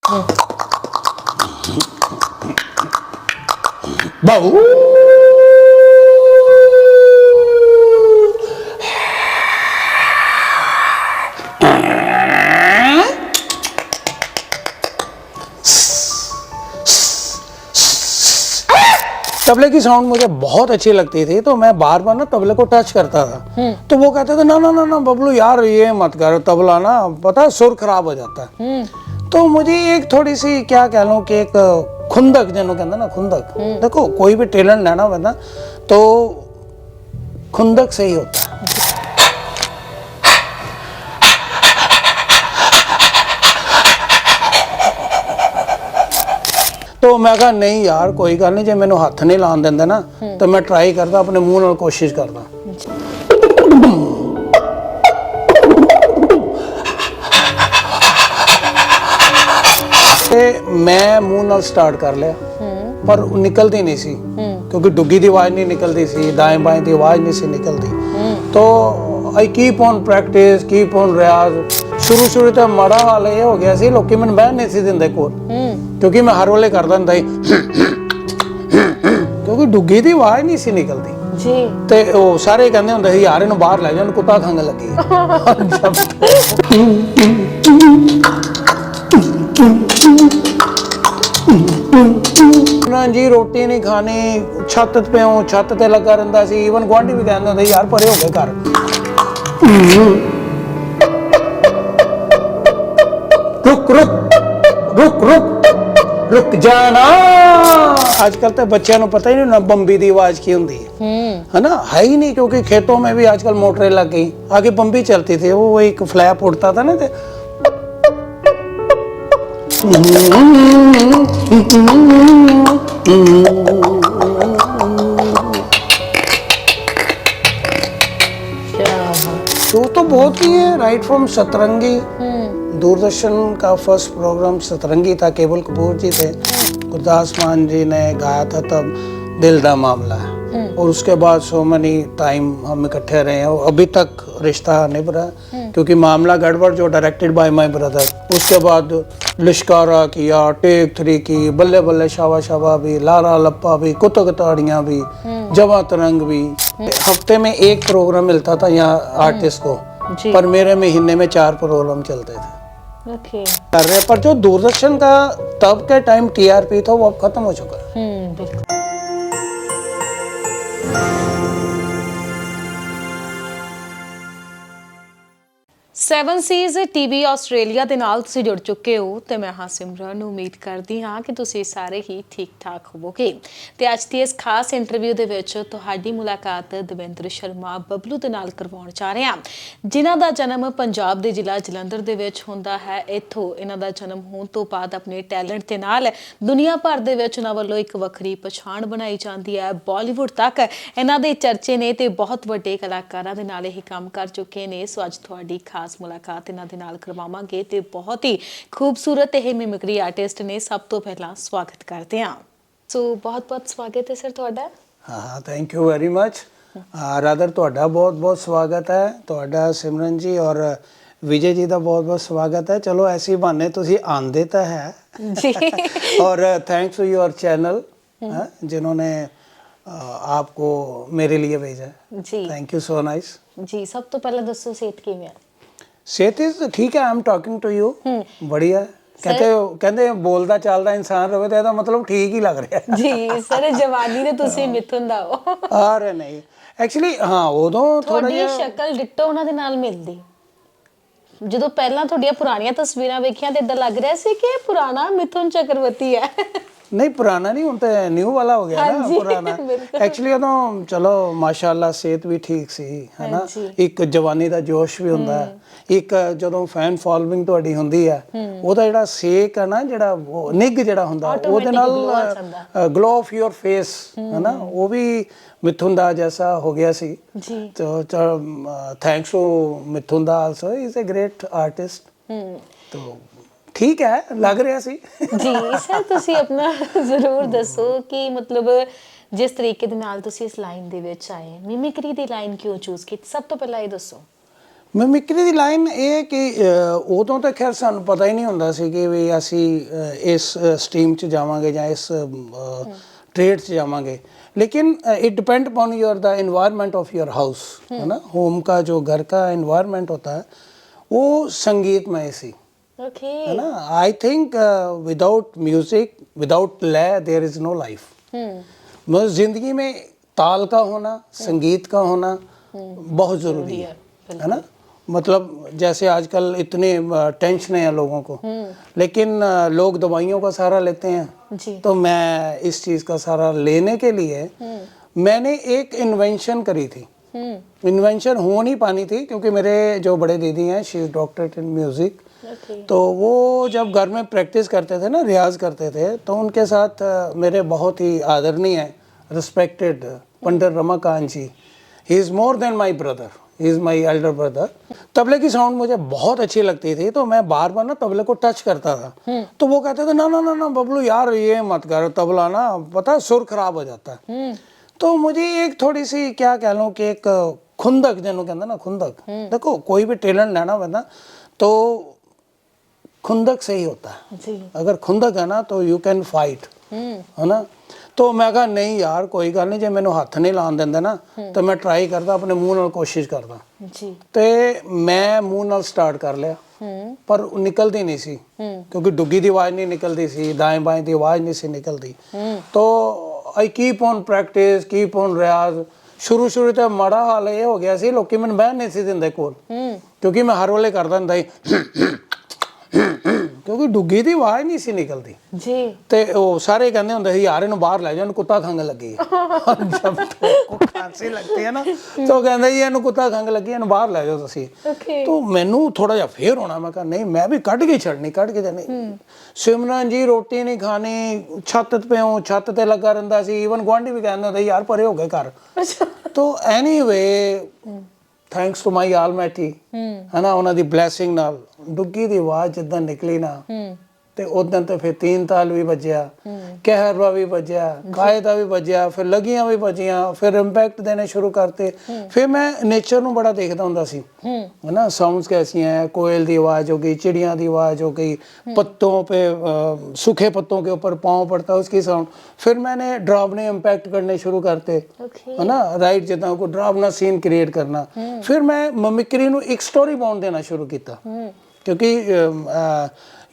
बाबू तबले की साउंड मुझे बहुत अच्छी लगती थी, तो मैं बार बार ना तबले को टच करता था। तो वो कहते थे ना ना ना ना बबलू यार ये मत कर, तबला ना पता है सुर खराब हो जाता है। तो मुझे एक थोड़ी सी क्या कह लूं कि एक खुंदक जिन्हों कहते ना खुंदक, देखो कोई भी टैलेंट लेना हो ना तो खुंदक से ही होता है। तो मैं कहा नहीं यार कोई गल नहीं, जे मैनू हथ नहीं लान देंदे ना तो मैं ट्राई करदा, अपने मुंह नाल कोशिश करदा। ते मैं मुंह नाल स्टार्ट कर लिया, पर निकलती नहीं सी, क्योंकि डुग्गी दी आवाज नहीं निकलती सी, दाएं बाएं दी आवाज नहीं सी निकलती। तो I keep on practice, keep on रियाज। शुरू तो माड़ा हाल ये हो गया सी, लोकी मैनूं बहन नहीं सी दिंदे कोल, क्योंकि मैं हर वेले करदा हुंदा ही क्योंकि डुग्गी दी आवाज नहीं सी निकलदी जी। ते ओ सारे कहंदे हुंदे सी यार इहनूं बाहर ले जा, कुत्ता खंग लगी ना जी रोटी नहीं खानी, छत पे हूं, छत ते लगा रहिंदा सी। इवन गुआंढी भी कहंदे हुंदे यार परे हो गए घर। रुक रुक रुक रुक रुक जाना। आजकल तो बच्चों को पता ही नहीं ना बंबी की आवाज की होंगी है ना, है ही नहीं, क्योंकि खेतों में भी आजकल मोटरें लग गई। आगे बंबी चलती थी, वो एक फ्लैप उड़ता था ना, शो तो बहुत ही है, राइट फ्रॉम सतरंगी। दूरदर्शन का फर्स्ट प्रोग्राम सतरंगी था, केवल कपूर जी थे, गुरदास मान जी ने गाया था तब दिल दा मामला है। और उसके बाद सो मनी टाइम हम इकट्ठे रहे हैं, अभी तक रिश्ता निभ रहा है, क्योंकि मामला गड़बड़ जो डायरेक्टेड बाय माय ब्रदर, उसके बाद लिश्कारा किया, टेक 3 की, बल्ले बल्ले शावा शावा भी, लारा लप्पा भी, कुतुक ताड़ियां भी, जवा तरंग भी। हफ्ते में एक प्रोग्राम मिलता था यहाँ आर्टिस्ट को, पर मेरे महीने में 4 प्रोग्राम चलते थे। कर रहे, पर जो दूरदर्शन का तब के टाइम टीआरपी था वो अब खत्म हो चुका है। बिल्कुल। ਸੈਵਨ ਸੀਜ਼ ਟੀਵੀ ਆਸਟ੍ਰੇਲੀਆ ਦੇ ਨਾਲ ਤੁਸੀਂ ਜੁੜ ਚੁੱਕੇ ਹੋ ਤੇ ਮੈਂ ਹਾਂ ਸਿਮਰਨ। ਉਮੀਦ ਕਰਦੀ ਹਾਂ ਕਿ ਤੁਸੀਂ ਸਾਰੇ ਹੀ ਠੀਕ ਠਾਕ ਹੋਵੋਗੇ। ਤੇ ਅੱਜ ਦੀ ਇਸ ਖਾਸ ਇੰਟਰਵਿਊ ਦੇ ਵਿੱਚ ਤੁਹਾਡੀ ਮੁਲਾਕਾਤ ਦਵਿੰਦਰ ਸ਼ਰਮਾ ਬਬਲੂ ਦੇ ਨਾਲ ਕਰਵਾਉਣ ਜਾ ਰਹੇ ਹਾਂ, ਜਿਨ੍ਹਾਂ ਦਾ ਜਨਮ ਪੰਜਾਬ ਦੇ ਜ਼ਿਲ੍ਹਾ ਜਲੰਧਰ ਦੇ ਵਿੱਚ ਹੁੰਦਾ ਹੈ। ਇੱਥੋਂ ਇਹਨਾਂ ਦਾ ਜਨਮ ਹੋਣ ਤੋਂ ਬਾਅਦ ਆਪਣੇ ਟੈਲੈਂਟ ਦੇ ਨਾਲ ਦੁਨੀਆ ਭਰ ਦੇ ਵਿੱਚ ਇਹਨਾਂ ਵੱਲੋਂ ਇੱਕ ਵੱਖਰੀ ਪਛਾਣ ਬਣਾਈ ਜਾਂਦੀ ਹੈ। ਬਾਲੀਵੁੱਡ ਤੱਕ ਇਹਨਾਂ ਦੇ ਚਰਚੇ ਨੇ ਤੇ ਬਹੁਤ ਵੱਡੇ ਕਲਾਕਾਰਾਂ ਦੇ ਨਾਲ ਇਹ ਕੰਮ ਕਰ ਚੁੱਕੇ ਨੇ। ਸੋ ਅੱਜ ਤੁਹਾਡੀ ਖਾਸ ਮੁਲਾਕਾਤ ਇਹਨਾਂ ਦੇ ਨਾਲ ਕਰਵਾਵਾਂਗੇ ਤੇ ਬਹੁਤ ਹੀ ਖੂਬਸੂਰਤ ਇਹ ਮਿਮਿਕਰੀ ਆਰਟਿਸਟ ਨੇ। ਸਭ ਤੋਂ ਪਹਿਲਾਂ ਸਵਾਗਤ ਕਰਦੇ ਹਾਂ। ਸੋ ਬਹੁਤ-ਬਹੁਤ ਸਵਾਗਤ ਹੈ ਸਰ ਤੁਹਾਡਾ। ਹਾਂ thank you very much. Rather ਤੁਹਾਡਾ ਬਹੁਤ-ਬਹੁਤ ਸਵਾਗਤ ਹੈ, ਤੁਹਾਡਾ ਸਿਮਰਨ ਜੀ ਔਰ विजय जी का बहुत बहुत स्वागत है। चलो ऐसी बहाने तुसी आंदे तो है जी और थैंक्स टू योर चैनल जिन्होंने आपको मेरे लिए भेजा जी। थैंक यू सो नाइस जी। सब तो पहले दसो सेहत किवें? सेहत इज ठीक है। I am talking to you बढ़िया। कहते बोलता चलता इंसान रहे तो मतलब ठीक ही लग रहा है जी। सर जवानी ने तुसी मिथुन दा हो। अरे नहीं एक्चुअली हाँ उदों थोड़ा जिहा शक्ल डिट्टो उन्हां दे नाल मिलदी। ਜਦੋਂ ਪਹਿਲਾਂ ਤੁਹਾਡੀਆਂ ਪੁਰਾਣੀਆਂ ਤਸਵੀਰਾਂ ਵੇਖੀਆਂ ਤੇ ਇਦਾਂ ਲੱਗ ਰਿਹਾ ਸੀ ਕਿ ਪੁਰਾਣਾ ਮਿਥੁਨ ਚੱਕਰਵਰਤੀ ਹੈ। नहीं पुराना नहीं, ਹੁਣ ਤੇ न्यू वाला हो गया ना पुराना। एक्चुअली ਉਦੋਂ ਚਲੋ ਮਾਸ਼ਾਅੱਲਾ ਸਿਹਤ ਵੀ ਠੀਕ ਸੀ ਹੈ ਨਾ, ਇੱਕ ਜਵਾਨੀ ਦਾ ਜੋਸ਼ ਵੀ ਹੁੰਦਾ ਹੈ, ਇੱਕ ਜਦੋਂ ਫੈਨ ਫਾਲੋਇੰਗ ਤੁਹਾਡੀ ਹੁੰਦੀ ਹੈ ਉਹਦਾ ਜਿਹੜਾ ਸੇਕ ਹੈ ਨਾ, ਜਿਹੜਾ ਨਿੱਘ ਜਿਹੜਾ ਹੁੰਦਾ ਉਹਦੇ ਨਾਲ ਗਲੋ ਆਫ ਯੋਰ ਫੇਸ ਹੈ ਨਾ, ਉਹ ਵੀ ਮਿਥੁਨ ਦਾ ਜੈਸਾ ਹੋ ਗਿਆ ਸੀ ਜੀ। तो थैंक्स टू मिथुन दा also, he is a great artist. तो ठीक है लग रहा सी जी। सर ਤੁਸੀਂ ਆਪਣਾ ਜ਼ਰੂਰ ਦੱਸੋ ਕਿ ਮਤਲਬ ਜਿਸ ਤਰੀਕੇ ਦੇ ਨਾਲ ਤੁਸੀਂ ਇਸ ਲਾਈਨ ਦੇ ਵਿੱਚ ਆਏ, ਮਿਮਿਕਰੀ ਦੀ ਲਾਈਨ ਕਿਉਂ ਚੂਜ਼ ਕੀਤੀ? ਸਭ ਤੋਂ ਪਹਿਲਾਂ ਇਹ ਦੱਸੋ। ਮਿਮਿਕਰੀ ਦੀ ਲਾਈਨ ਇਹ ਹੈ ਕਿ ਉਦੋਂ ਤਾਂ ਖੈਰ ਸਾਨੂੰ ਪਤਾ ਹੀ ਨਹੀਂ ਹੁੰਦਾ ਸੀ ਕਿ ਵੀ ਅਸੀਂ ਇਸ ਸਟਰੀਮ 'ਚ ਜਾਵਾਂਗੇ ਜਾਂ ਇਸ ट्रेड से जावांगे, लेकिन it depend upon your the environment of your house, है ना। होम का जो घर का एनवायरनमेंट होता है वो संगीतमय सी, है ना। I think without music, without लय देयर इज नो लाइफ। मतलब जिंदगी में ताल का होना, संगीत का होना बहुत ज़रूरी है ना। मतलब जैसे आजकल इतने टेंशन है लोगों को, लेकिन लोग दवाइयों का सहारा लेते हैं जी। तो मैं इस चीज़ का सहारा लेने के लिए मैंने एक इन्वेंशन करी थी। इन्वेंशन हो नहीं पानी थी क्योंकि मेरे जो बड़े दीदी हैं, she is doctorate in music, तो वो जब घर में प्रैक्टिस करते थे ना, रियाज करते थे, तो उनके साथ मेरे बहुत ही आदरणीय respected Pandit Ramakant ji, he is more than my brother, he is my elder brother. तबले की साउंड मुझे बहुत अच्छी लगती थी, तो मैं बार बार ना तबले को टच करता था। तो वो कहते थे ना ना ना ना बबलू यार ये मत कर, तबला ना पता है सुर खराब हो जाता है। तो मुझे एक थोड़ी सी क्या कह लूँ कि एक खुंदक जिन्हों कहते ना, खुंदक। देखो कोई भी टैलेंट लेना होता तो खुंदक से ही होता है। अगर खुंदक है ना तो यू कैन फाइट, है ना। तो मैं कहा नहीं यार कोई गल नहीं, जे मैनू हथ नहीं लान देंदे ना तो मैं ट्राई करता, अपने मूँह नाल कोशिश करता जी। तो मैं मूँह नाल स्टार्ट कर लिया, पर निकलती नहीं सी क्योंकि डुग्गी की आवाज़ नहीं निकलती सी, दाएं बाएं की आवाज़ नहीं सी निकलती। तो I keep on practice, keep on रियाज। शुरू शुरू तो माड़ा हाल ये हो गया सी, लोग मैंने बहन नहीं सी दिंदे कोल, क्योंकि मैं हर वेले करदा हुंदा ही क्योंकि डुग्गी की आवाज़ नहीं सी निकलती जी। ते वो सारे कहंदे हुंदे सी यार इहनूं बाहर लै जाओ, इहनूं कुत्ता खंघ लगी है। जब तो खांसी लगती है ना तो कहंदे जी इहनूं कुत्ता खंघ लगी, इहनूं बाहर लै जाओ तुसीं। तो मैनूं थोड़ा जिहा फेर होना, मैं कहा नहीं मैं भी कढ के छड़नी, कढ के नहीं। सिमरन जी रोटी नहीं खानी, छत पे हूँ, छत ते लगा रहिंदा सी। इवन गुआंढी भी कहंदे हुंदे यार परे हो गए घर। तो एनीवे थैंक्स टू माई आलमैटी, है ना, उन्होंने ब्लैसिंग नाल डुग्गी की आवाज़ जिद्दां निकली ना ते उदन तो फिर तीन ताल भी बजया, कहरवा भी बजया, कायदा भी बजया, फिर लगियां भी बजियां, फिर इम्पैक्ट देने शुरू करते। फिर मैं नेचर नूं बड़ा देखदा हुंदा सी, है ना, साउंड्स कैसी हैं, कोयल की आवाज़ हो गई, चिड़िया की आवाज़ हो गई, पत्तों पे सूखे पत्तों के ऊपर पाँव पड़ता है उसकी साउंड। फिर मैंने ड्रावने इम्पैक्ट करने शुरू करते, है ना, राइट जिदा को ड्रावना सीन क्रिएट करना। फिर मैं मिमिक्री नूं एक स्टोरी बाउंड देना शुरू किया, क्योंकि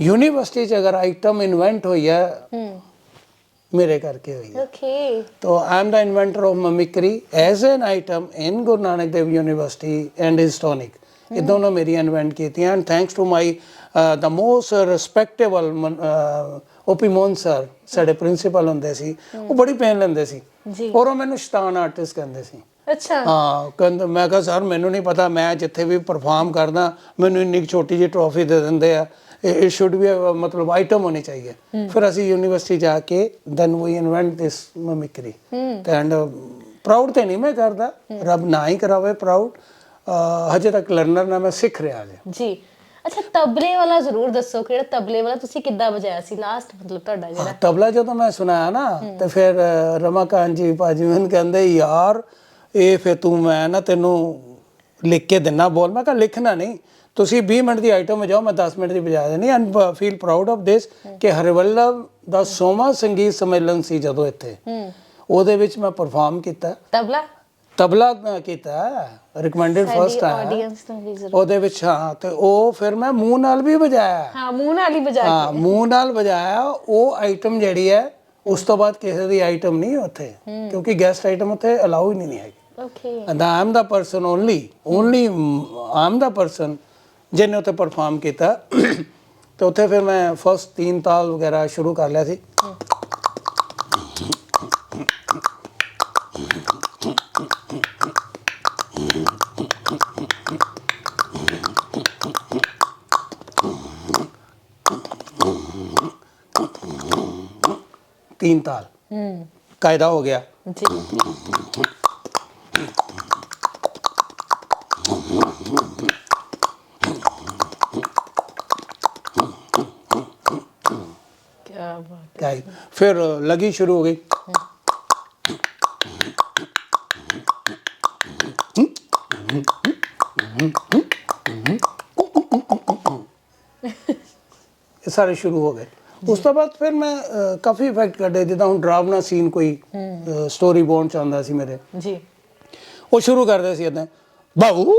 यूनिवर्सिटी अगर आइटम इन्वेंट हुई है मेरे करके हुई है। तो I am the inventor of mimicry as an item in Guru Nanak Dev university and histrionic. ये दोनों मेरी इन्वेंट की थी, and thanks to my the most respectable OP Mohan sir साडे प्रिंसीपल हुंदे सी, वो बड़ी पेन लेंदे सी और वो मैनूं शैतान आर्टिस्ट कहंदे सी। अच्छा हाँ, कहते मैं कहा सर मैनू नहीं पता, मैं जिथे भी परफॉर्म करदा मैनू इन्नी छोटी जी ट्रॉफी दे देंदे आ, इट शुड बी मतलब आइटम होनी चाहिए। फिर असी यूनिवर्सिटी जाके then we invent this mimicry, and proud तो नहीं मैं करदा, रब ना ही करावे प्राउड, हजे तक लर्नर ना मैं सीख रहा जी। अच्छा तबले वाला जरूर दसो, किहड़ा तबले वाला तुसी किद्दां बजाया सी लास्ट, मतलब तुहाडा जेहड़ा तबला जो तो मैं सुनाया ना तो फिर रमाकांत जी भाजी मैनूं कहंदे यार ये फिर तू मैं ना तेनू लिख के देना बोल। मैं कहा लिखना नहीं, तुसी 20 मिनट की आइटम बजाओ, मैं 10 मिनट की बजा देनी। And feel proud of this कि हरिवल्लभ दा 100वां संगीत सम्मेलन सी जदों इत्थे, ਉਹਦੇ ਵਿੱਚ ਮੈਂ ਪਰਫਾਰਮ ਕੀਤਾ, ਤਬਲਾ ਕੀਤਾ, ਰਿਕਮੈਂਡਡ ਫਸਟ ਆ ਉਹਦੇ ਵਿੱਚ। ਹਾਂ ਤੇ ਉਹ ਫਿਰ ਮੈਂ ਮੂੰਹ ਨਾਲ ਵੀ ਵਜਾਇਆ। ਹਾਂ ਮੂੰਹ ਨਾਲ ਹੀ ਵਜਾਇਆ, ਹਾਂ ਮੂੰਹ ਨਾਲ ਵਜਾਇਆ। ਉਹ ਆਈਟਮ ਜਿਹੜੀ ਹੈ ਉਸ ਤੋਂ ਬਾਅਦ ਕਿਸੇ ਦੀ ਆਈਟਮ ਨਹੀਂ ਉੱਥੇ, ਕਿਉਂਕਿ ਗੈਸਟ ਆਈਟਮ ਉੱਥੇ ਅਲਾਉ ਹੀ ਨਹੀਂ ਹੈਗੀ। Okay, and I am the person only I am the person ਜਿਹਨੇ ਉੱਥੇ ਪਰਫਾਰਮ ਕੀਤਾ। ਤੇ ਉੱਥੇ ਫਿਰ ਮੈਂ ਫਸਟ 3 ਤਾਲ ਵਗੈਰਾ ਸ਼ੁਰੂ ਕਰ ਲਿਆ ਸੀ। तीन ताल कायदा हो गया जी। क्या बात है। फिर लगी शुरू हो गई। ਸਾਰੇ ਸ਼ੁਰੂ ਹੋ ਗਏ। ਉਸ ਤੋਂ ਬਾਅਦ ਫਿਰ ਮੈਂ ਕਾਫੀ ਇਫੈਕਟ ਕੱਢੇ, ਜਿੱਦਾਂ ਹੁਣ ਡਰਾਵਨਾ ਸੀਨ ਕੋਈ ਸਟੋਰੀ ਬੋਰਡ ਚ ਆਉਂਦਾ ਸੀ ਮੇਰੇ ਜੀ, ਉਹ ਸ਼ੁਰੂ ਕਰਦੇ ਸੀ ਇੱਦਾਂ, ਬਾਬੂ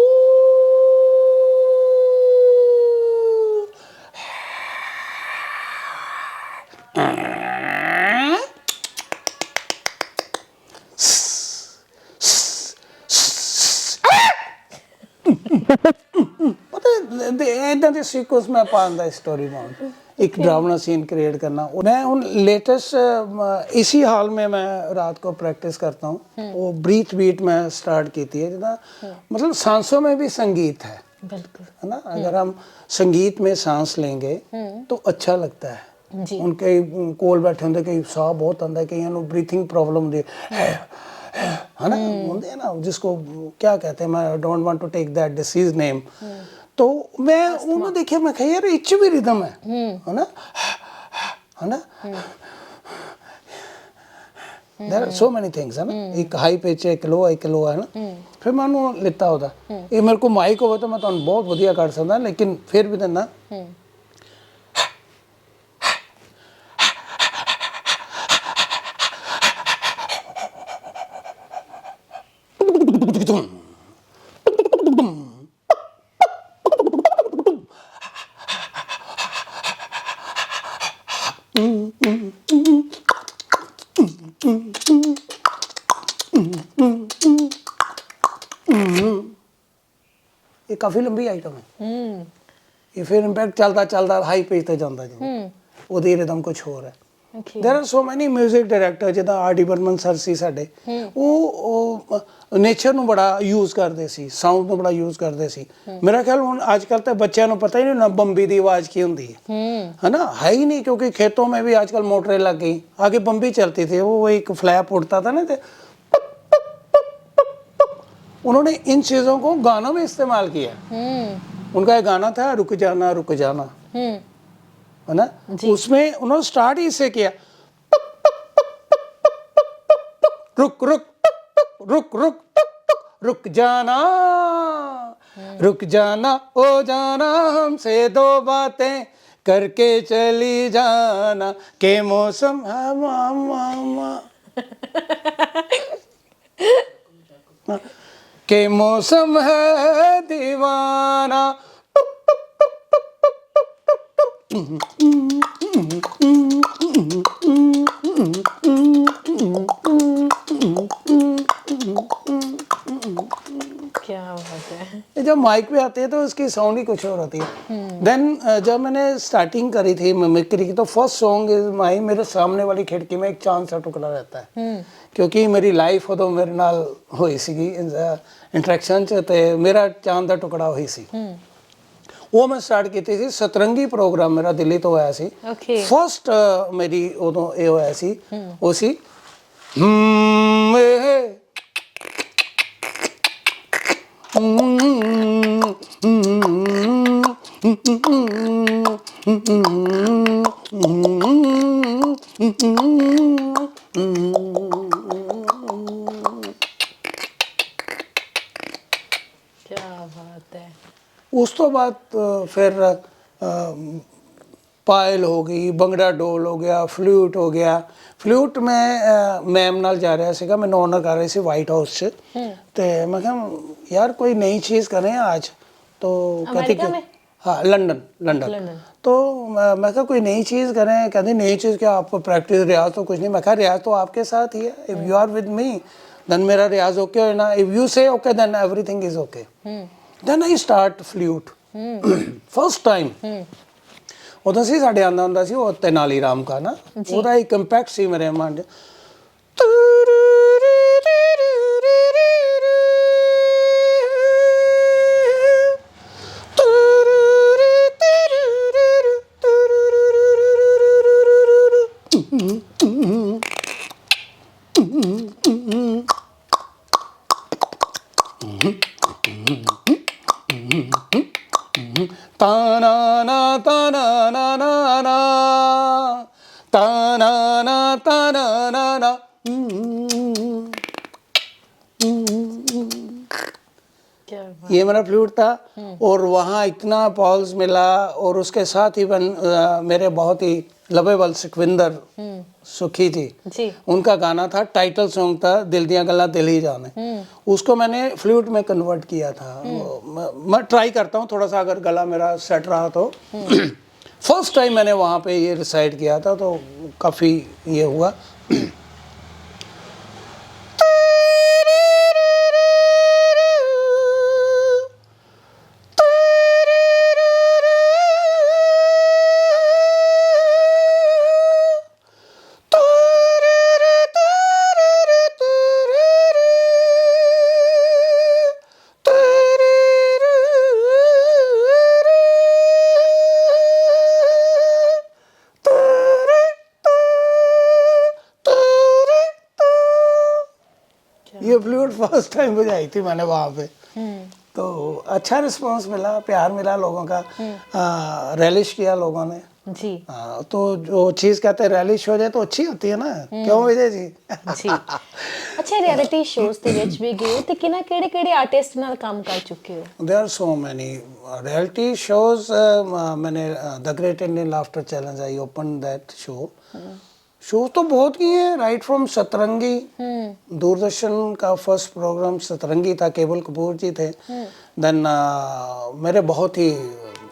ਪਤਾ ਇਦਾਂ ਦੇ ਸੀਕੁਐਂਸ ਮੈਂ ਪਾਉਂਦਾ स्टोरी में, एक ड्रावना सीन क्रिएट करना। मैं उन लेटेस्ट इसी हाल में मैं रात को प्रैक्टिस करता हूँ। वो ब्रीथ बीट में स्टार्ट की थी, जितना मतलब सांसों में भी संगीत है, बिल्कुल, है ना। अगर हम संगीत में सांस लेंगे तो अच्छा लगता है जी। उनके कोल बैठे होंगे, कई साह बहुत आंदा है, कईयां नूं ब्रीथिंग प्रॉब्लम दे है ना, होंदे ना, जिसको क्या कहते हैं, मैं don't want to take that disease name. तो मैं उन्होंने देखिया, मैं कहा यार इच भी रिदम है ना, है ना। There are so many things, है ना। एक हाई पिच है, एक लो है ना। फिर मैं उन्होंने लिता होता ये मेरे को माइक हो तो मैं तो बहुत वधिया कर सकता, लेकिन फिर भी देना ये काफी लंबी आइटम है। ये फिर इंपैक्ट चलता चलता हाई पेज ते जांदा जी, ਉਹਦੀ ਰਿਦਮ ਕੁਝ ਹੋਰ ਹੈ। There are so many music director, ਜਿੱਦਾਂ ਆਰ.ਡੀ ਬਰਮਨ ਸਰ ਸੀ ਸਾਡੇ, ਉਹ ਨੇਚਰ ਨੂੰ ਬੜਾ ਯੂਜ਼ ਕਰਦੇ ਸੀ, ਸਾਊਂਡ ਨੂੰ ਬੜਾ ਯੂਜ਼ ਕਰਦੇ ਸੀ। ਮੇਰਾ ਖਿਆਲ ਹੁਣ ਅੱਜ ਕੱਲ ਤਾਂ ਬੱਚਿਆਂ ਨੂੰ पता ही नहीं ना बम्बी ਦੀ आवाज़ ਕੀ ਹੁੰਦੀ है ना, है ही नहीं, क्योंकि खेतों में भी आजकल मोटरें लग गई, आगे बम्बी चलती थी, वो एक फ्लैप उड़ता था ना, तो उन्होंने इन चीज़ों को गानों में इस्तेमाल किया। उनका एक गाना था रुक जाना, है ना, उसमें उन्होंने स्टार्ट ही इससे किया, रुक रुक रुक रुक रुक जाना, रुक जाना ओ जाना, हमसे दो बातें करके चली जाना, के मौसम के मौसम है दीवाना। क्या बात है। जब माइक पे आते हैं तो उसकी साउंड ही कुछ और होती है। देन जब मैंने स्टार्टिंग करी थी मिमिक्री की, तो फर्स्ट सॉन्ग इज माई मेरे सामने वाली खिड़की में एक चांद सा टुकड़ा रहता है, क्योंकि मेरी लाइफ उदों मेरे नाल होई सीगी इंटरेक्शन च, ते मेरा चांद दा टुकड़ा होई सी। वो मैं स्टार्ट की थी, सतरंगी प्रोग्राम मेरा दिल्ली तो होया सी। फर्स्ट मेरी उदों ये होया सी, वो सी क्या बात है। उस तो बाद फिर पायल हो गई, भंगड़ा डोल हो गया, फ्लूट हो गया। फ्लूट में मैम नाल जा रहा सीगा, मैंने ऑनर कर रही सी वाइट हाउस च, ते मैं कहा यार कोई नई चीज़ करें आज, तो कहती कि हाँ लंदन। तो मैं कहा कोई नई चीज़ करें, कहती नई चीज़ क्या, आप प्रैक्टिस रियाज तो कुछ नहीं। मैं कहा रियाज तो आपके साथ ही है, if you are with me then मेरा रियाज ओके हो ना, if you say okay then everything is okay. Then I start flute first time. उदों सी साढ़े आंदा हुंदा सी वो तेनाली राम का ना, ਉਹਦਾ ਇੱਕ ਇੰਪੈਕਟ ਸੀ ਮੇਰੇ ਮਨ 'ਚ। ताना ना ताना ना ना ना ताना ना ताना ना ना। क्या बात। ये मेरा फ्लूट था। और वहाँ इतना पॉल्स मिला, और उसके साथ ही मेरे बहुत ही लवेबल सुखविंदर सुखी जी, जी उनका गाना था, टाइटल सॉन्ग था दिल दियां गल्लां दिल ही जाने। उसको मैंने फ्लूट में कन्वर्ट किया था। मैं ट्राई करता हूँ थोड़ा सा, अगर गला मेरा सेट रहा तो। फर्स्ट टाइम मैंने वहाँ पे ये रिसाइड किया था, तो काफ़ी ये हुआ। ये फ्लूट फर्स्ट टाइम बजाई थी मैंने वहाँ पे। तो अच्छा रिस्पांस मिला, प्यार मिला लोगों का, रेलिश किया लोगों ने। जी तो जो चीज़ कहते हैं रेलिश हो जाए तो अच्छी होती है ना, क्यों विजय जी? जी अच्छा, रियलिटी शोज़ ਦੇ ਵਿੱਚ ਵੀ ਗਏ ਤੇ ਕਿਹੜੇ ਆਰਟਿਸਟ ਨਾਲ ਕੰਮ ਕਰ ਚੁੱਕੇ ਹੋ? There are so many reality shows. मैंने the great Indian laughter challenge, I open that show. Show तो बहुत किए हैं, राइट फ्रॉम सतरंगी। दूरदर्शन का फर्स्ट प्रोग्राम सतरंगी था, केवल कपूर जी थे। देन मेरे बहुत ही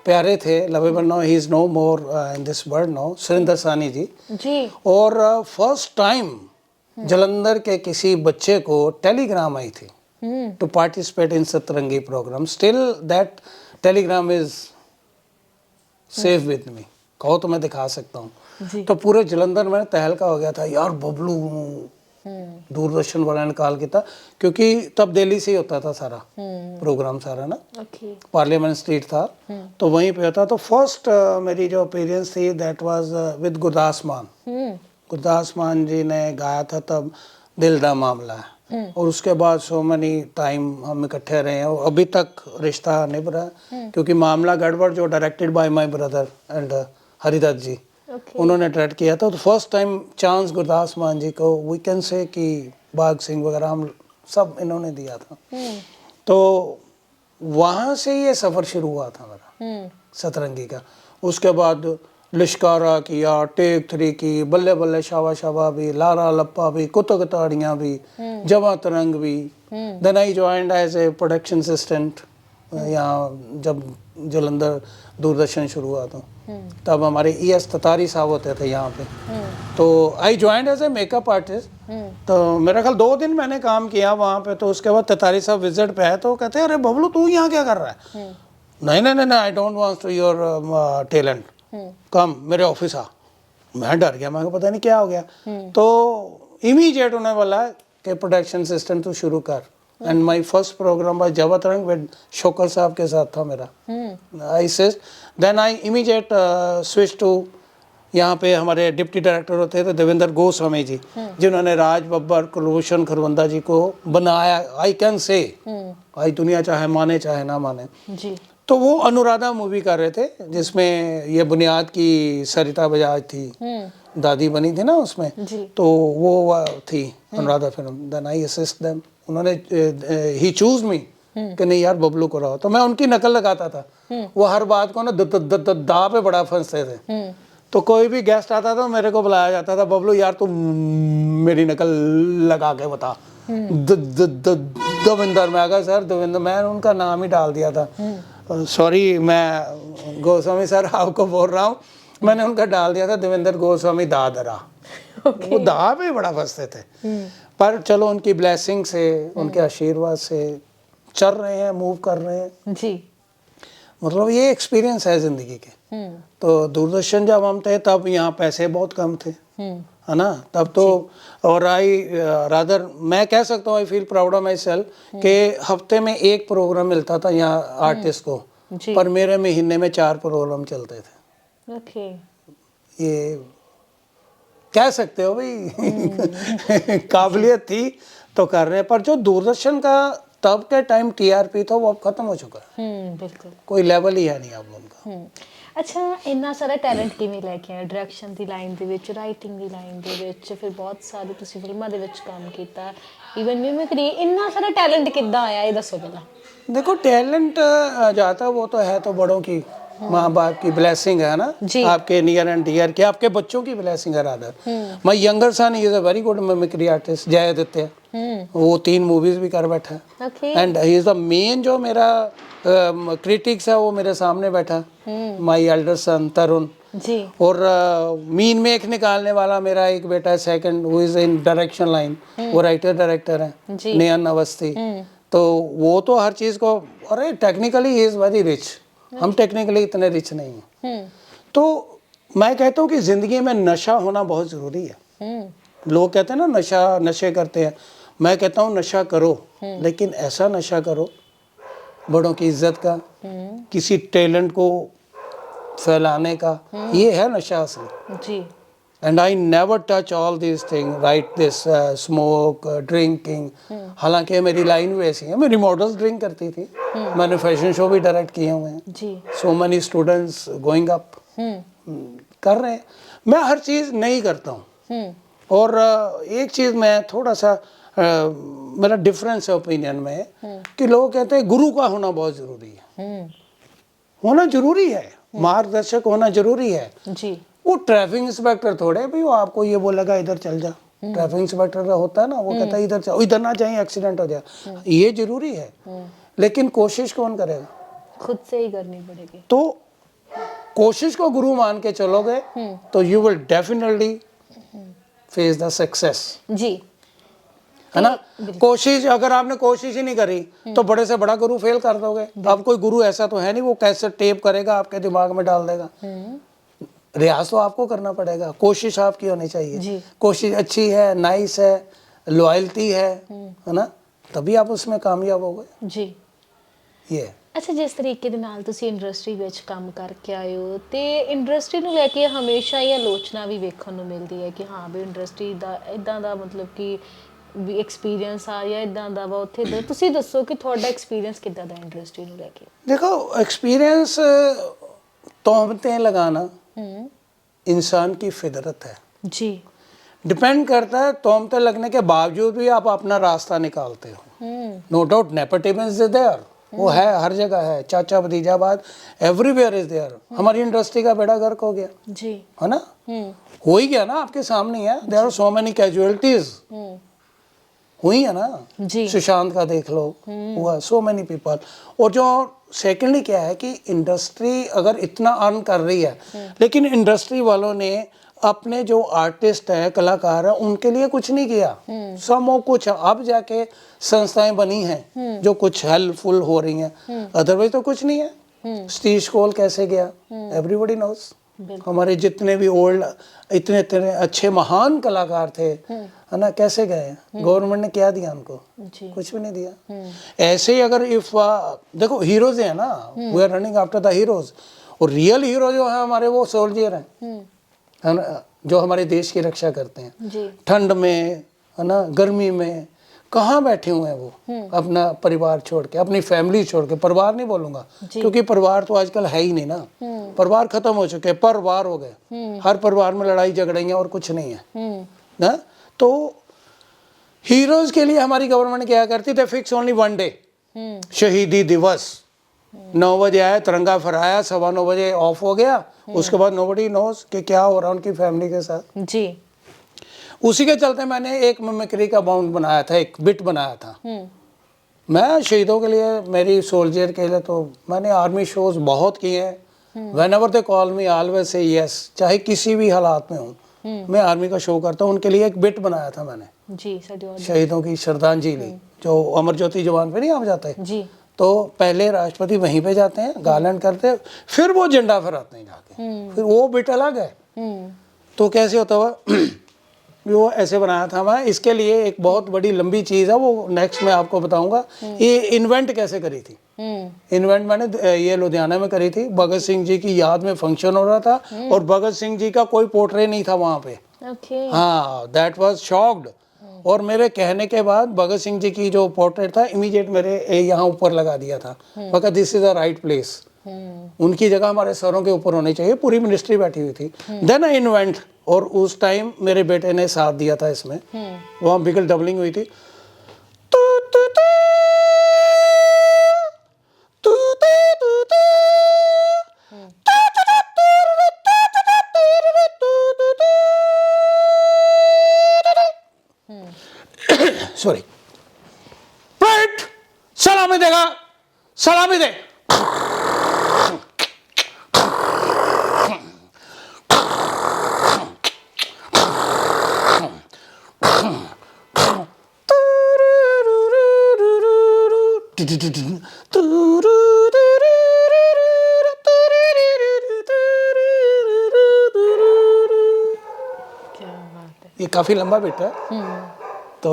प्यारे थे, lovable, now he is no more in this world now, Surinder Sani ji. जी और फर्स्ट टाइम जलंधर के किसी बच्चे को टेलीग्राम आई थी to participate in Satrangi programme. Still that telegram is safe with me, कहो तो मैं दिखा सकता हूँ। तो पूरे जलंधर में तहलका हो गया था, यार बबलू दूरदर्शन वाला निकाल के था, क्योंकि तब दिल्ली से ही होता था सारा प्रोग्राम सारा ना। ओके पार्लियामेंट स्ट्रीट था, तो वहीं पे होता। तो फर्स्ट मेरी जो अपीयरेंस थी दैट वाज विद गुरदास मान। गुरदास मान जी ने गाया था तब दिल दा मामला है। और उसके बाद सो मनी टाइम हम इकट्ठे रहे हैं, और अभी तक रिश्ता निभ रहा है। क्योंकि मामला गड़बड़ जो directed by my brother and Haridutt ji, उन्होंने डायरेक्ट किया था। तो फर्स्ट टाइम चांस गुरदास मान जी को, वी कैन से कि बाग सिंह वगैरह हम सब इन्होंने दिया था। तो वहाँ से ये सफ़र शुरू हुआ था मेरा सतरंगी का। उसके बाद लिश्कारा किया, टेक 3 की, बल्ले बल्ले शाबा शाबा भी, लारा लप्पा भी, कुतुक ताड़ियाँ भी, जवा तरंग भी। Then I joined as a production assistant यहाँ, जब जलंधर दूरदर्शन शुरू हुआ था। तब हमारे ES ततारी साहब होते थे यहाँ पे। तो I joined as a makeup artist. तो मेरा ख्याल 2 दिन मैंने काम किया वहाँ पे। तो उसके बाद ततारी साहब विजिट पे आए, तो कहते हैं अरे बबलू तू यहाँ क्या कर रहा है? नहीं नहीं नहीं, I don't want to your talent, come मेरे ऑफिस आ। मैं डर गया, मैं पता नहीं क्या हो गया। तो इमीडिएट उन्होंने बोला कि प्रोडक्शन असिस्टेंट तू शुरू कर। And my first programme by Jawa Tarang with Shokar साहब के साथ था मेरा। I said then I immediate switch to, यहाँ पे हमारे डिप्टी डायरेक्टर होते थे देवेंद्र गोस्वामी जी, जिन्होंने राज बब्बर, कुलभूषण खरवंदा जी को बनाया। आई कैन से, आई दुनिया चाहे माने चाहे ना माने जी। तो वो अनुराधा मूवी कर रहे थे, जिसमें ये बुनियाद की सरिता बजाज थी, दादी बनी थी ना उसमें। तो वो थी Anuradha film. Then I assist them, उन्होंने ही चूज मी कि नहीं यार बबलू को रहो। तो मैं उनकी नकल लगाता था। वो हर बात को ना दा पे बड़ा फंसते थे। तो कोई भी गेस्ट आता था मेरे को बुलाया जाता था, बबलू यार तुम मेरी नकल लगा के बता। दविंदर, मैं कहा सर दविंदर, मैं उनका नाम ही डाल दिया था। सॉरी, मैं गोस्वामी सर आपको बोल रहा हूँ, मैंने उनका डाल दिया था देवेंद्र गोस्वामी दादरा। वो दा पे बड़ा फंसते थे। पर चलो उनकी ब्लेसिंग से, उनके आशीर्वाद से चल रहे हैं, मूव कर रहे हैं जी। मतलब ये एक्सपीरियंस है जिंदगी के। तो दूरदर्शन जब हम थे तब यहाँ पैसे बहुत कम थे, है ना तब तो। और आई रादर, मैं कह सकता हूँ, I feel proud of my self कि हफ्ते में 1 प्रोग्राम मिलता था यहाँ आर्टिस्ट को, पर मेरे महीने में 4 प्रोग्राम चलते थे। ओके, ये कह सकते हो भाई काबिलियत थी तो कर रहे हैं। पर जो दूरदर्शन का तब के टाइम TRP था वो अब खत्म हो चुका है। बिल्कुल, कोई लेवल ही है नहीं अब उनका। ਅੱਛਾ, ਇੰਨਾ ਸਾਰਾ ਟੈਲੈਂਟ ਕਿਵੇਂ ਲੈ ਕੇ ਆਏ? ਡਾਇਰੈਕਸ਼ਨ ਦੀ ਲਾਈਨ ਦੇ ਵਿੱਚ, ਰਾਈਟਿੰਗ ਦੀ ਲਾਈਨ ਦੇ ਵਿੱਚ, ਫਿਰ ਬਹੁਤ ਸਾਰੇ ਤੁਸੀਂ ਫਿਲਮਾਂ ਦੇ ਵਿੱਚ ਕੰਮ ਕੀਤਾ, ਈਵਨ ਮਿਮਿਕਰੀ, ਇੰਨਾ ਸਾਰਾ ਟੈਲੈਂਟ ਕਿੱਦਾਂ आया ਇਹ ਦੱਸੋ ਪਹਿਲਾਂ। देखो टैलेंट जाता वो तो है, तो बड़ों की माँ बाप की ब्लेसिंग है ना, जी। आपके नियर एंड डियर की, आपके बच्चों की ब्लेसिंग है rather. My younger son is a very good mimicry artist, Jai Aditya, वो 3 मूवीज भी कर बैठा है okay. And he is the main जो मेरा क्रिटिक्स है वो मेरे सामने बैठा, माय एल्डर सन तरुण जी। और मीन में एक निकालने वाला मेरा एक बेटा है सेकंड, वो इज इन डायरेक्शन लाइन, वो राइटर डायरेक्टर है जी। नयन अवस्थी। तो वो तो हर चीज़ को, अरे technically he is very rich, हम टेक्निकली इतने रिच नहीं हैं। तो मैं कहता हूँ कि ज़िंदगी में नशा होना बहुत ज़रूरी है। लोग कहते हैं ना नशे करते हैं, मैं कहता हूँ नशा करो, लेकिन ऐसा नशा करो बड़ों की इज्जत का, किसी टैलेंट को फैलाने का, ये है नशा असली। जी। And I never touch all this thing, right this smoke drinking. हालांकि मेरी लाइन भी ऐसी है, मेरी मॉडल्स ड्रिंक करती थी, मैंने फैशन शो भी डायरेक्ट किए हुए हैं, जी। So many students going up कर रहे हैं। मैं हर चीज़ नहीं करता हूँ। और एक चीज़ मैं थोड़ा सा मेरा डिफरेंस है ओपिनियन में, कि लोग कहते हैं गुरु का होना बहुत ज़रूरी है। होना ज़रूरी है, मार्गदर्शक होना ज़रूरी है। जी। वो ट्रैफिक इंस्पेक्टर थोड़े भी वो आपको ये बोलेगा इधर चल जा। ट्रैफिक इंस्पेक्टर का होता है ना, वो कहता है इधर चल, इधर ना जाए एक्सीडेंट हो जाए, ये जरूरी है। लेकिन कोशिश कौन करेगा? खुद से ही करनी पड़ेगी। तो कोशिश को गुरु मान के चलोगे तो you will definitely face the success. जी। है ना? कोशिश, अगर आपने कोशिश ही नहीं करी तो बड़े से बड़ा गुरु फेल कर दोगे। अब कोई गुरु ऐसा तो है नहीं वो कैसे टेप करेगा आपके दिमाग में डाल देगा। रियाज तो आपको करना पड़ेगा, कोशिश आपकी होनी चाहिए। कोशिश अच्छी है, नाइस है, लॉयल्टी है ना, तभी आप उसमें कामयाब होगे। जी। ये ਅੱਛਾ, ਜਿਸ ਤਰੀਕੇ ਦੇ ਨਾਲ ਤੁਸੀਂ ਇੰਡਸਟਰੀ ਵਿੱਚ ਕੰਮ ਕਰਕੇ ਆਏ ਹੋ ਤੇ ਇੰਡਸਟਰੀ ਨੂੰ ਲੈ ਕੇ ਹਮੇਸ਼ਾ ਇਹ ਆਲੋਚਨਾ ਵੀ ਵੇਖਣ ਨੂੰ ਮਿਲਦੀ ਹੈ ਕਿ ਹਾਂ ਵੀ ਇੰਡਸਟਰੀ ਦਾ ਇਦਾਂ ਦਾ ਮਤਲਬ ਕਿ ਵੀ ਐਕਸਪੀਰੀਅੰਸ ਆ ਜਾਂ ਇਦਾਂ ਦਾ ਵਾ ਉੱਥੇ ਦਾ। ਤੁਸੀਂ ਦੱਸੋ ਕਿ ਤੁਹਾਡਾ ਐਕਸਪੀਰੀਅੰਸ ਕਿੱਦਾਂ ਦਾ ਇੰਡਸਟਰੀ ਨੂੰ ਲੈ ਕੇ? देखो एक्सपीरियंस, तोहमतें लगाना इंसान की फितरत है। जी। डिपेंड करता है, तोहमतें लगने के बावजूद भी आप अपना रास्ता निकालते हो। No doubt nepotism is there, वो है, हर जगह है, चाचा भतीजाबाद एवरीवेयर इज देयर। हमारी इंडस्ट्री का बेड़ा गर्क हो गया, जी, है ना, हो ही गया ना, आपके सामने है। There are so many casualties हुई है ना। जी। सुशांत का देख लो, हुआ, सो मेनी पीपल। और जो सेकेंडली क्या है कि इंडस्ट्री अगर इतना अर्न कर रही है, लेकिन इंडस्ट्री वालों ने अपने जो आर्टिस्ट हैं, कलाकार हैं, उनके लिए कुछ नहीं किया। सब वो कुछ अब जाके संस्थाएं बनी हैं जो कुछ हेल्पफुल हो रही हैं, अदरवाइज तो कुछ नहीं है। सतीश कोल कैसे गया, एवरीबॉडी नोज। हमारे जितने भी ओल्ड इतने इतने अच्छे महान कलाकार थे, है ना, कैसे गए? गवर्नमेंट ने क्या दिया उनको? कुछ भी नहीं दिया। ऐसे ही अगर इफ देखो हीरोज है ना, we are running after the heroes, और रियल हीरो जो है हमारे वो सोल्जर हैं, है ना, जो हमारे देश की रक्षा करते हैं ठंड में, है ना, गर्मी में, कहाँ बैठे हुए हैं वो अपना परिवार छोड़ के, अपनी फैमिली छोड़ के। परिवार नहीं बोलूंगा क्योंकि परिवार तो आजकल है ही नहीं ना, परिवार खत्म हो चुके हैं, परिवार हो गए। हर परिवार में लड़ाई झगड़ियाँ और कुछ नहीं है ना। तो हीरोज के लिए हमारी गवर्नमेंट क्या करती थी, फिक्स ओनली 1 डे, शहीदी दिवस, 9 बजे आया, तिरंगा फहराया, 9:15 बजे ऑफ हो गया। उसके बाद नोबडी नोज कि क्या हो रहा है उनकी फैमिली के साथ। जी। उसी के चलते मैंने एक मिमिक्री का बाउंड बनाया था, एक बिट बनाया था। मैं शहीदों के लिए, मेरी सोल्जर के लिए, तो मैंने आर्मी शोज बहुत किए हैं। When ever they call me always say yes, चाहे किसी भी हालात में हूँ, मैं आर्मी का शो करता हूँ। उनके लिए एक बिट बनाया था मैंने, जी, शहीदों की श्रद्धांजलि, जो अमर ज्योति जवान पे नहीं आप जाते जी, तो पहले राष्ट्रपति वहीं पे जाते हैं, गार्लैंड करते हैं, फिर वो झंडा फहराते हैं जाके, फिर वो बिट अलग है। तो कैसे होता हुआ वो ऐसे बनाया था मैं। इसके लिए एक बहुत बड़ी लंबी चीज़ है, वो नेक्स्ट मैं आपको बताऊंगा। ये इन्वेंट कैसे करी थी, इन्वेंट मैंने ये लुधियाना में करी थी। भगत सिंह जी की याद में फंक्शन हो रहा था और भगत सिंह जी का कोई पोर्ट्रेट नहीं था वहाँ पे। हाँ, दैट वाज शॉक्ड। और मेरे कहने के बाद भगत सिंह जी की जो पोर्ट्रेट था इमीडिएट मेरे यहाँ ऊपर लगा दिया था, मगर this is the right place. उनकी जगह हमारे सरों के ऊपर होनी चाहिए, पूरी मिनिस्ट्री बैठी हुई थी। देन आई इन्वेंट, और उस टाइम मेरे बेटे ने साथ दिया था इसमें, वहाँ बिगल डबलिंग हुई थी। सॉरी, सलामी देगा, सलामी दे। क्या बात है। ये काफी लंबा बिट है, तो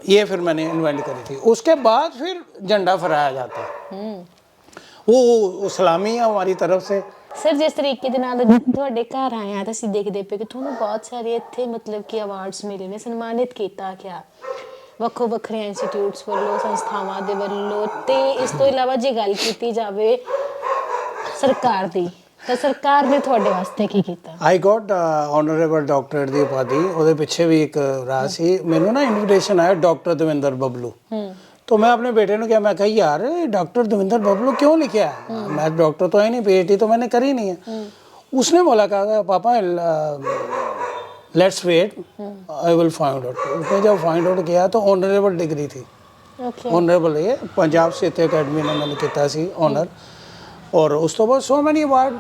ये फिर मैंने इन्वेंट करी थी। उसके बाद फिर झंडा फहराया जाता है, वो सलामी है हमारी तरफ से। ਸਰ ਜਿਸ ਤਰੀਕੇ ਦੇ ਨਾਲ ਤੁਹਾਡੇ ਘਰ ਆਏ ਆ ਤਾਂ ਅਸੀਂ ਦੇਖਦੇ ਪਏ ਕਿ ਤੁਹਾਨੂੰ ਬਹੁਤ ਸਾਰੇ ਇੱਥੇ ਮਤਲਬ ਕਿ ਅਵਾਰਡਸ ਮਿਲੇ ਨੇ, ਸਨਮਾਨਿਤ ਕੀਤਾ ਗਿਆ ਵੱਖੋ ਵੱਖਰੇ ਇੰਸਟੀਚਿਊਟਸ ਵੱਲੋਂ, ਸੰਸਥਾਵਾਂ ਦੇ ਵੱਲੋਂ। ਤੇ ਇਸ ਤੋਂ ਇਲਾਵਾ ਜੇ ਗੱਲ ਕੀਤੀ ਜਾਵੇ ਸਰਕਾਰ ਦੀ, ਤਾਂ ਸਰਕਾਰ ਨੇ ਤੁਹਾਡੇ ਵਾਸਤੇ ਕੀ ਕੀਤਾ? ਆਈ ਗੋਟ ਆਨਰੇਬਲ ਡਾਕਟਰੇਟ ਦੀ ਉਪਾਧੀ। ਉਹਦੇ ਪਿੱਛੇ ਵੀ ਇੱਕ ਰਾਜ ਸੀ। ਮੈਨੂੰ ਨਾ ਇਨਵੀਟੇਸ਼ਨ ਆਇਆ ਡਾਕਟਰ ਦਵਿੰਦਰ ਬਬਲੂ। तो मैं अपने बेटे ने क्या, मैं कहा यार डॉक्टर दविंदर बबलू क्यों लिखे है, मैं डॉक्टर तो है नहीं, पीएचडी तो मैंने करी नहीं है। उसने बोला, कहा पापा let's wait, I will find out. उसने जब फाइंड आउट किया तो ऑनरेबल डिग्री थी, ऑनरेबल ये पंजाब साहित्य अकेडमी ने मैंने किया सी ऑनर। और उस तो बाद सो मैनी अवार्ड,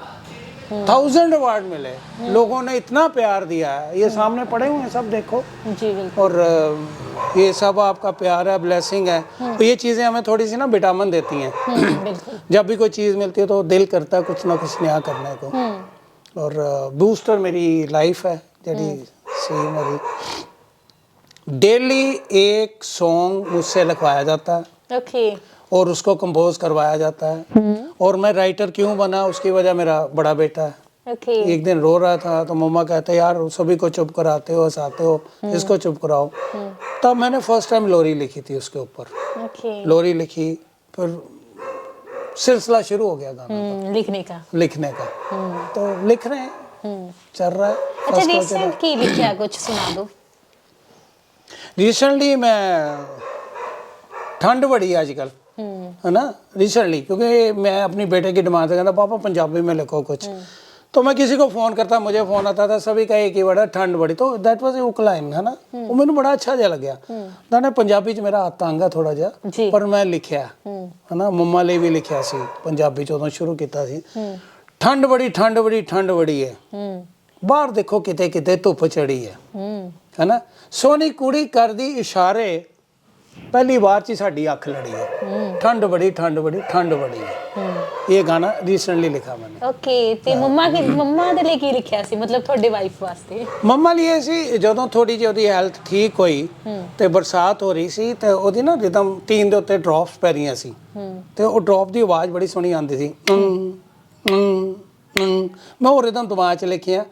1000 अवार्ड मिले, लोगों ने इतना प्यार दिया है। ये सामने पड़े हुए हैं सब, देखो जी बिल्कुल। और ये सब आपका प्यार है, ब्लेसिंग है। तो ये चीज़ें हमें थोड़ी सी ना विटामिन देती हैं। बिल्कुल। जब भी कोई चीज़ मिलती है तो दिल करता है कुछ ना कुछ नया करने को। और बूस्टर मेरी लाइफ है जी, सी मेरी डेली एक सॉन्ग मुझसे लिखवाया जाता है। ओके। और उसको कंपोज करवाया जाता है। और मैं राइटर क्यों बना, उसकी वजह मेरा बड़ा बेटा है। ओके। एक दिन रो रहा था तो मम्मा कहते यार सभी को चुप कराते हो, हंसाते हो, इसको चुप कराओ। तब मैंने फर्स्ट टाइम लोरी लिखी थी उसके ऊपर। ओके। लोरी लिखी, फिर सिलसिला शुरू हो गया गाना लिखने का। तो लिख रहे हैं, चल रहा है। अच्छा, रिसेंट की लिखा कुछ सुना दो। रिसेंटली मैं, ठंड बड़ी आजकल है ना, रिसेंटली, क्योंकि मैं अपनी बेटे की डिमांड से कहता पापा पंजाबी में लिखो कुछ। तो मैं किसी को फ़ोन करता, मुझे फ़ोन आता था, सभी का एक ही वर्ड है ठंड बड़ी। तो दैट वाज ए उकलाइन है ना, वो मैंने बड़ा अच्छा जिहा लग्या। ना पंजाबी च मेरा हत्थ तंग है थोड़ा जिहा, पर मैं लिखिया है ना, मम्मा ਲਈ ਵੀ ਲਿਖਿਆ ਸੀ ਪੰਜਾਬੀ ਚ, ਉਦੋਂ ਸ਼ੁਰੂ ਕੀਤਾ ਸੀ। ਠੰਡ ਬੜੀ, ਠੰਡ ਬੜੀ, ਠੰਡ ਬੜੀ ਹੈ, ਬਾਹਰ ਦੇਖੋ ਕਿਤੇ ਕਿਤੇ ਧੁੱਪ ਚੜੀ ਹੈ ਨਾ, ਸੋਹਣੀ ਕੁੜੀ ਕਰਦੀ ਇਸ਼ਾਰੇ, पहली बार ची साड़ी अख लड़ी है। ठंड बड़ी, ठंड बड़ी, ठंड बड़ी है। ये गाना रिसेंटली लिखा मैंने। ओके। ते मम्मा ਦੇ ਲਈ ਕੀ ਲਿਖਿਆ ਸੀ, ਮਤਲਬ ਤੁਹਾਡੇ ਵਾਈਫ ਵਾਸਤੇ? ਮੰਮਾ ਲਈ ਇਹ ਸੀ, ਜਦੋਂ ਥੋੜੀ ਜਿਹੀ ਉਹਦੀ ਹੈਲਥ ਠੀਕ ਹੋਈ ਤੇ ਬਰਸਾਤ ਹੋ ਰਹੀ ਸੀ ਤੇ ਉਹਦੀ ਨਾ ਰਿਦਮ ਟੀਨ ਦੇ ਉੱਤੇ ਡ੍ਰੌਪਸ ਪੈ ਰਹੀਆਂ ਸੀ, ਤੇ ਉਹ ਡ੍ਰੌਪ ਦੀ ਆਵਾਜ਼ ਬੜੀ ਸੋਹਣੀ ਆਉਂਦੀ ਸੀ। ਮੈਂ ਉਹ ਰਿਦਮ ਦਿਮਾਗ 'ਚ ਲਿਖਿਆ,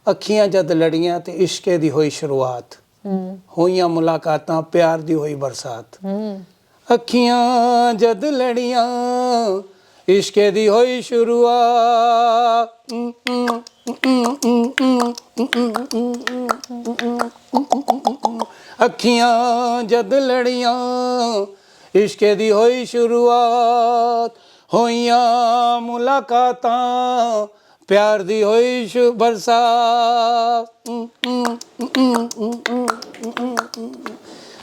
ਅੱਖੀਆਂ ਜਦ ਲੜੀਆਂ ਤੇ ਇਸ਼ਕੇ ਦੀ ਹੋਈ ਸ਼ੁਰੂਆਤ, ਹੋਈਆਂ ਮੁਲਾਕਾਤਾਂ ਪਿਆਰ ਦੀ ਹੋਈ ਬਰਸਾਤ, ਅੱਖੀਆਂ ਜਦ ਲੜੀਆਂ ਇਸ਼ਕੇ ਦੀ ਹੋਈ ਸ਼ੁਰੂਆਤ, ਅੱਖੀਆਂ ਜਦ ਲੜੀਆਂ ਇਸ਼ਕੇ ਦੀ ਹੋਈ ਸ਼ੁਰੂਆਤ, ਹੋਈਆਂ ਮੁਲਾਕਾਤਾਂ प्यार दी होई बरसात।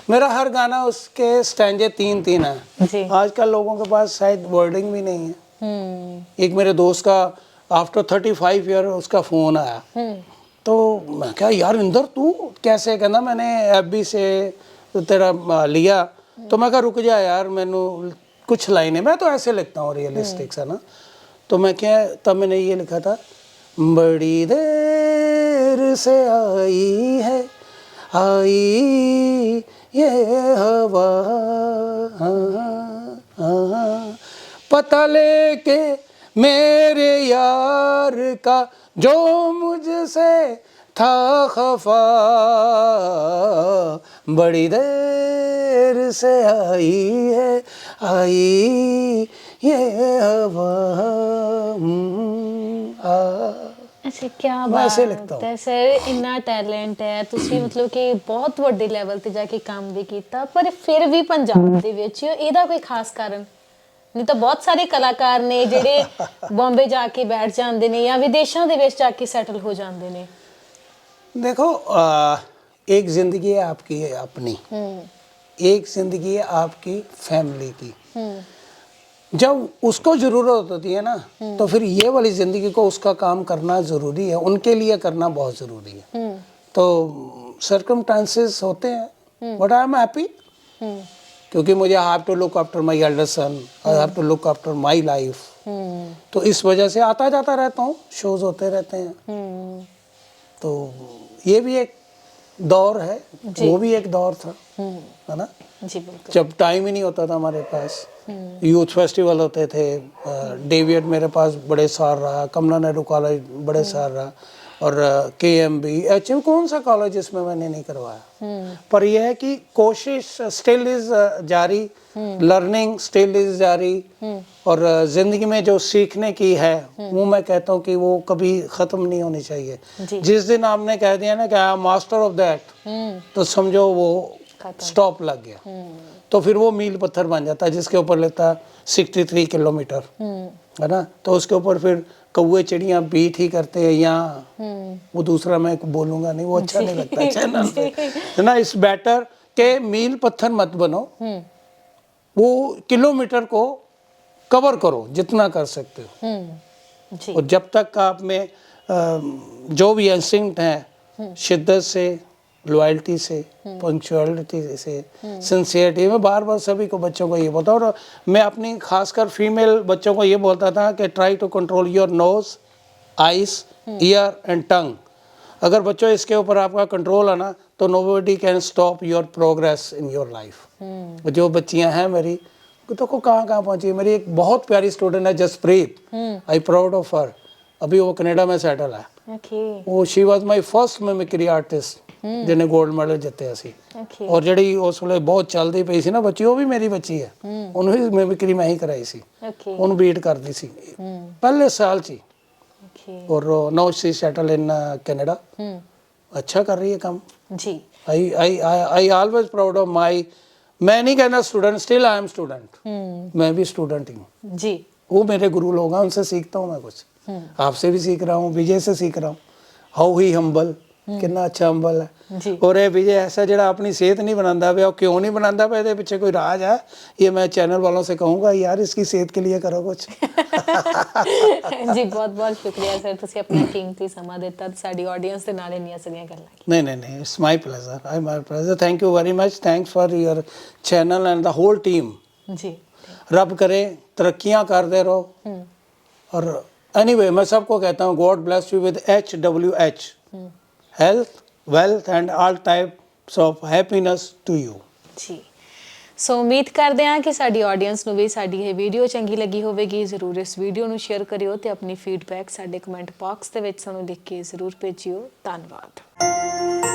मेरा हर गाना उसके स्टैंजे 3-3 है। आजकल लोगों के पास शायद वर्डिंग भी नहीं है। एक मेरे दोस्त का आफ्टर 35 ईयर उसका फ़ोन आया, तो मैं क्या यार इंदर तू कैसे, कहना मैंने FB से तेरा लिया। तो मैं कहा रुक जा यार, मैनू कुछ लाइनें, मैं तो ऐसे लिखता हूँ रियलिस्टिक्स है ना। तो मैं क्या, तब मैंने ये लिखा था, बड़ी देर से आई है, आई ये हवा, पता लेके मेरे यार का जो मुझसे था खफा, बड़ी देर से आई है, आई ये हवा ਅੱਛਾ ਕੀ ਮੈਂ ਐਸੇ ਬਾਤ ਲਿਖਤਾ ਹੂੰ। ਹੈ ਸਰ ਇੰਨਾ ਟੈਲੈਂਟ ਹੈ ਤੁਸੀਂ ਮਤਲਬ ਕਿ ਬਹੁਤ ਵੱਡੇ ਲੈਵਲ ਤੇ ਜਾ ਕੇ ਕੰਮ ਵੀ ਕੀਤਾ ਪਰ ਫਿਰ ਵੀ ਪੰਜਾਬ ਦੇ ਵਿੱਚ ਇਹਦਾ ਕੋਈ ਖਾਸ ਕਾਰਨ ਨਹੀਂ ਤਾਂ ਬਹੁਤ ਸਾਰੇ ਕਲਾਕਾਰ ਨੇ ਜਿਹੜੇ ਬੰਬੇ ਜਾ ਕੇ ਬੈਠ ਜਾਂਦੇ ਨੇ ਜਾਂ ਵਿਦੇਸ਼ਾਂ ਦੇ ਵਿੱਚ ਜਾ ਕੇ ਸੈਟਲ ਹੋ ਜਾਂਦੇ ਨੇ देखो एक जिंदगी है आपकी है अपनी, एक जिंदगी है आपकी फैमिली की। जब उसको जरूरत होती है ना तो फिर ये वाली जिंदगी को उसका काम करना जरूरी है, उनके लिए करना बहुत जरूरी है। तो सर्कमस्टांसेस होते हैं बट आई एम हैप्पी क्योंकि मुझे I have to look after my elder son, I have to look after my life. तो इस वजह से आता जाता रहता हूँ, शोज होते रहते हैं। तो ये भी एक दौर है, वो भी एक दौर था, है ना। जी बिल्कुल। जब टाइम ही नहीं होता था हमारे पास, यूथ फेस्टिवल होते थे, डेविड मेरे पास बड़े साल रहा, कमला नेहरू कॉलेज बड़े साल रहा, और KMB HM कौन सा कॉलेज इसमें मैंने नहीं करवाया। पर यह है कि कोशिश स्टिल इज जारी, लर्निंग स्टिल इज जारी, और जिंदगी में जो सीखने की है वो मैं कहता हूँ कि वो कभी ख़त्म नहीं होनी चाहिए। जिस दिन आपने कह दिया ना कि I am master of that, तो समझो वो स्टॉप लग गया, तो फिर वो मील पत्थर बन जाता है जिसके ऊपर लेता 63 किलोमीटर, है ना। तो उसके ऊपर फिर कौवे चिड़ियाँ बीट ही करते हैं, यहाँ वो दूसरा मैं बोलूँगा नहीं, वो अच्छा नहीं लगता चैनल पे, है ना। इस बेटर के मील पत्थर मत बनो, वो किलोमीटर को कवर करो जितना कर सकते हो। जी। और जब तक आप में जो भी इंस्टिंक्ट है, शिद्दत से, लॉयल्टी से, पंक्चुअलिटी से, सिंसियरिटी, मैं बार बार सभी को बच्चों को ये बोलता हूँ। और मैं अपनी खासकर फीमेल बच्चों को ये बोलता था कि try to control your nose, eyes, ear and tongue. अगर बच्चों इसके ऊपर आपका कंट्रोल है ना तो nobody can stop your progress in your life. जो बच्चियां हैं मेरी, तो को कहाँ पहुंची है। मेरी एक बहुत प्यारी स्टूडेंट है Jaspreet, I proud of her. अभी वो कनाडा में सेटल है। वो she was my first mimicry artist जिन्हें गोल्ड मेडल जितया सी। और ਜਿਹੜੀ ਉਸ ਵੇਲੇ ਬਹੁਤ ਚੱਲਦੀ ਪਈ ਸੀ ਨਾ ਬੱਚੀ, ਉਹ ਵੀ ਮੇਰੀ ਬੱਚੀ ਹੈ, ਉਹਨੂੰ ਵੀ ਮਿਮਿਕਰੀ ਮੈਂ ਹੀ ਕਰਾਈ ਸੀ, ਉਹਨੂੰ ਬੀਟ ਕਰਦੀ ਸੀ ਪਹਿਲੇ ਸਾਲ 'ਚ ਹੀ। और now she settled in Canada, अच्छा कर रही है काम जी। I always proud of my, मैं नहीं कहना student, still I am student, मैं भी स्टूडेंट ही हूँ जी। वो मेरे गुरु लोग हैं, उनसे सीखता हूँ मैं कुछ, आपसे भी सीख रहा हूँ, विजय से सीख रहा हूँ। हाउ ही हम्बल, कितना अच्छा हम्बल है जी। और ये विजय ऐसा ਜਿਹੜਾ अपनी सेहत नहीं बनाता पे, क्यों नहीं बनाता पे, पीछे कोई राज है, ये मैं चैनल वालों से कहूँगा यार इसकी सेहत के लिए करो कुछ। ਜੀ ਬਹੁਤ ਬਹੁਤ ਸ਼ੁਕਰੀਆ ਸਰ, ਤੁਸੀਂ ਆਪਣਾ ਕੀਮਤੀ ਸਮਾਂ ਦਿੱਤਾ ਤੇ ਸਾਡੀ ਆਡੀਅנס ਦੇ ਨਾਲ ਇੰਨੀਆਂ ਸਾਰੀਆਂ ਗੱਲਾਂ ਕੀਤੀਆਂ। नहीं, it's my pleasure, my pleasure, thank you very much, thanks for your channel and the whole team जी। रब करे तरक्कियाँ करते रहो। और anyway मैं सबको कहता हूँ God bless you with HWH, health, wealth and all types of happiness to you ਜੀ। ਸੋ ਉਮੀਦ ਕਰਦੇ ਹਾਂ ਕਿ ਸਾਡੀ ਆਡੀਅנס ਨੂੰ ਵੀ ਸਾਡੀ ਇਹ ਵੀਡੀਓ ਚੰਗੀ ਲੱਗੀ ਹੋਵੇਗੀ। ਜ਼ਰੂਰ ਇਸ ਵੀਡੀਓ ਨੂੰ ਸ਼ੇਅਰ ਕਰਿਓ ਤੇ ਆਪਣੀ ਫੀਡਬੈਕ ਸਾਡੇ ਕਮੈਂਟ ਬਾਕਸ ਦੇ ਵਿੱਚ ਸਾਨੂੰ ਲਿਖ ਕੇ ਜ਼ਰੂਰ ਭੇਜਿਓ। ਧੰਨਵਾਦ।